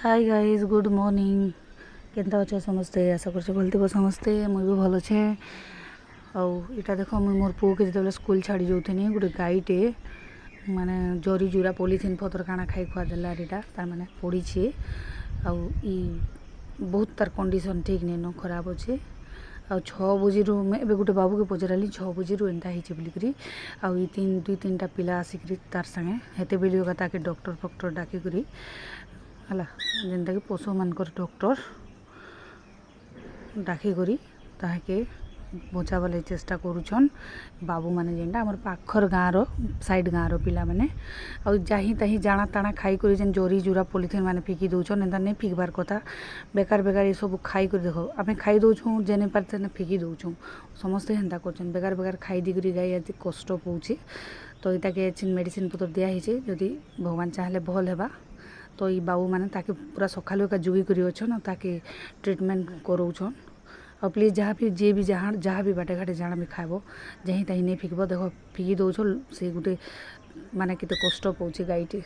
हाय guys, good morning. केनता अच्छे समस्ते? आशा कर भलथिब समस्ते। मुझे भी भल अच्छे। आईटा देख मुझे मोर पु के जो स्कूल छाड़ी जाऊनी गोटे गाईटे माने जरी जुरा पॉलिथिन पतर काଣା खाई खुआ देला एटा तार माने पड़ी आई बहुत तार कंडीशन ठीक नहीं न खराब अच्छे। आ 6 बजे ए गोटे बाबू के पचराली 6 बजे एंता बोलिकी दुई तीन टा पिला आसिक तार संगे हेते बेली ताके डॉक्टर फक्टर डाकिक है जेनता कि पशु मानकर डॉक्टर डाकिक ताके बचावा लगी चेष्टा करुछन बाबू माने जेनटा हमर पाखर गाँव साइड गाँव पिला माने आ जाही ताही जाना ताना खाई कर जेन जरी जुरा पॉलिथिन माने फिकी दउछन एंता नहीं फिकबार कथा। बेकार बेकार ये सब खाई कर देख आम खाई दउछुं जेने पारे फिकी दउछुं समस्ते हेन्ता करछन बेकार बेकार खाई दी गाई आज कष्ट पाउछि। तो इटा के मेडिसिन पतर दिया जदि भगवान चाहले भल हेबा तो ये बाबू मैंने ताके पूरा सकालू एका जुगी कर अच्छन ताके ट्रिटमेंट कराउछन। और प्लीज जहाँ भी जहाँ भी बाटे घाटे जाना भी खाइब जहीं तहीं नहीं फिकब देख फिकी दौछ से गोटे माने केते कष्ट पाउछि गाईटी।